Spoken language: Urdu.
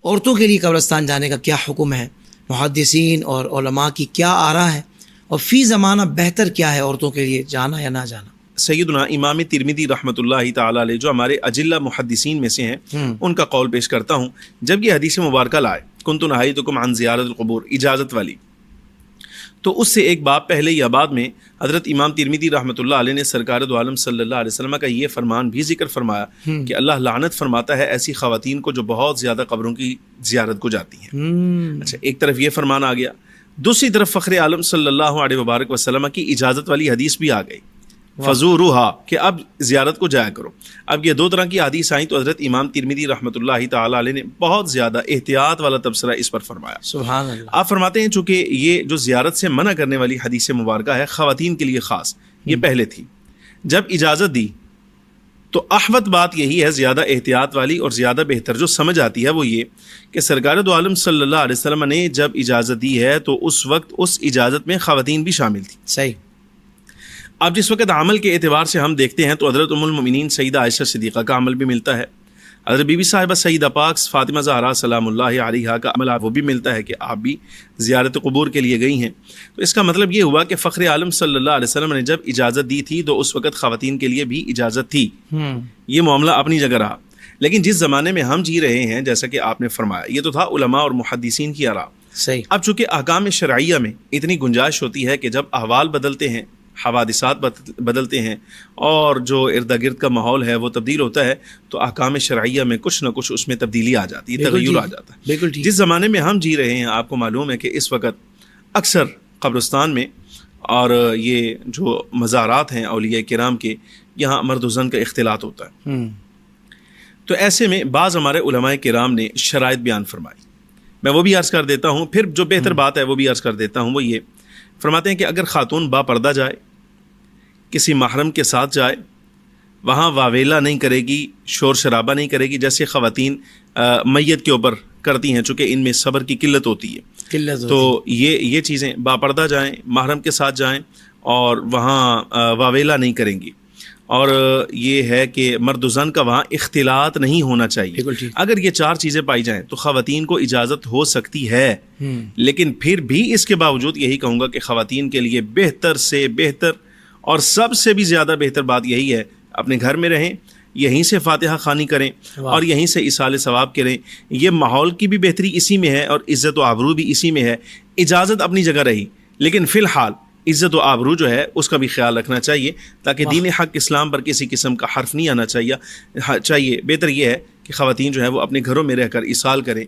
عورتوں کے لیے قبرستان جانے کا کیا حکم ہے، محدثین اور علماء کی کیا آراء ہے، اور فی زمانہ بہتر کیا ہے عورتوں کے لیے جانا یا نہ جانا؟ سیدنا امام ترمذی رحمۃ اللہ تعالی علیہ جو ہمارے اجلہ محدثین میں سے ہیں ان کا قول پیش کرتا ہوں. جب یہ حدیث مبارکہ لائے کنت نہیتکم عن زیارت القبور اجازت والی، تو اس سے ایک باب پہلے یا بعد میں حضرت امام ترمذی رحمۃ اللہ علیہ نے سرکار دو عالم صلی اللہ علیہ وسلم کا یہ فرمان بھی ذکر فرمایا کہ اللہ لعنت فرماتا ہے ایسی خواتین کو جو بہت زیادہ قبروں کی زیارت کو جاتی ہیں. اچھا، ایک طرف یہ فرمان آ گیا، دوسری طرف فخر عالم صلی اللہ علیہ وبارک وسلم کی اجازت والی حدیث بھی آ گئی، فزوروہا، کہ اب زیارت کو جایا کرو. اب یہ دو طرح کی حدیث آئیں تو حضرت امام ترمذی رحمۃ اللہ تعالی علیہ نے بہت زیادہ احتیاط والا تبصرہ اس پر فرمایا. سبحان اللہ. آپ فرماتے ہیں چونکہ یہ جو زیارت سے منع کرنے والی حدیث مبارکہ ہے خواتین کے لیے خاص، یہ پہلے تھی. جب اجازت دی تو احوط بات یہی ہے، زیادہ احتیاط والی اور زیادہ بہتر جو سمجھ آتی ہے وہ یہ کہ سرکار دو عالم صلی اللہ علیہ وسلم نے جب اجازت دی ہے تو اس وقت اس اجازت میں خواتین بھی شامل تھیں. صحیح. اب جس وقت عمل کے اعتبار سے ہم دیکھتے ہیں تو حضرت ام المؤمنین سیدہ عائشہ صدیقہ کا عمل بھی ملتا ہے، حضرت بی بی صاحبہ سیدہ پاک فاطمہ زہرا سلام اللہ علیہا کا عمل وہ بھی ملتا ہے کہ آپ بھی زیارت قبور کے لیے گئی ہیں. تو اس کا مطلب یہ ہوا کہ فخر عالم صلی اللہ علیہ وسلم نے جب اجازت دی تھی تو اس وقت خواتین کے لیے بھی اجازت تھی. یہ معاملہ اپنی جگہ رہا. لیکن جس زمانے میں ہم جی رہے ہیں جیسا کہ آپ نے فرمایا یہ تو تھا علماء اور محدثین کی آراء. صحیح. اب چونکہ احکام شرعیہ میں اتنی گنجائش ہوتی ہے کہ جب احوال بدلتے ہیں، حوادثات بدلتے ہیں اور جو ارد گرد کا ماحول ہے وہ تبدیل ہوتا ہے تو احکام شرعیہ میں کچھ نہ کچھ اس میں تبدیلی آ جاتی ہے، تغیر آ جاتا ہے. بالکل ٹھیک. جس زمانے میں ہم جی رہے ہیں آپ کو معلوم ہے کہ اس وقت اکثر قبرستان میں اور یہ جو مزارات ہیں اولیاء کرام کے، یہاں مرد و زن کا اختلاط ہوتا ہے. تو ایسے میں بعض ہمارے علماء کرام نے شرائط بیان فرمائی، میں وہ بھی عرض کر دیتا ہوں. پھر جو بہتر بات ہے وہ بھی عرض کر دیتا ہوں. وہ یہ فرماتے ہیں کہ اگر خاتون با پردہ جائے، کسی محرم کے ساتھ جائے، وہاں واویلا نہیں کرے گی، شور شرابہ نہیں کرے گی جیسے خواتین میت کے اوپر کرتی ہیں، چونکہ ان میں صبر کی قلت ہوتی ہے. تو یہ چیزیں با پردہ جائیں، محرم کے ساتھ جائیں اور وہاں واویلا نہیں کریں گی. اور یہ ہے کہ مرد و زن کا وہاں اختلاط نہیں ہونا چاہیے. اگر یہ چار چیزیں پائی جائیں تو خواتین کو اجازت ہو سکتی ہے. لیکن پھر بھی اس کے باوجود یہی کہوں گا کہ خواتین کے لیے بہتر سے بہتر اور سب سے بھی زیادہ بہتر بات یہی ہے اپنے گھر میں رہیں، یہیں سے فاتحہ خوانی کریں اور یہیں سے ایصال ثواب کریں. یہ ماحول کی بھی بہتری اسی میں ہے اور عزت و آبرو بھی اسی میں ہے. اجازت اپنی جگہ رہی لیکن فی الحال عزت و آبرو جو ہے اس کا بھی خیال رکھنا چاہیے تاکہ دین حق اسلام پر کسی قسم کا حرف نہیں آنا چاہیے. بہتر یہ ہے کہ خواتین جو ہے وہ اپنے گھروں میں رہ کر ایصال کریں.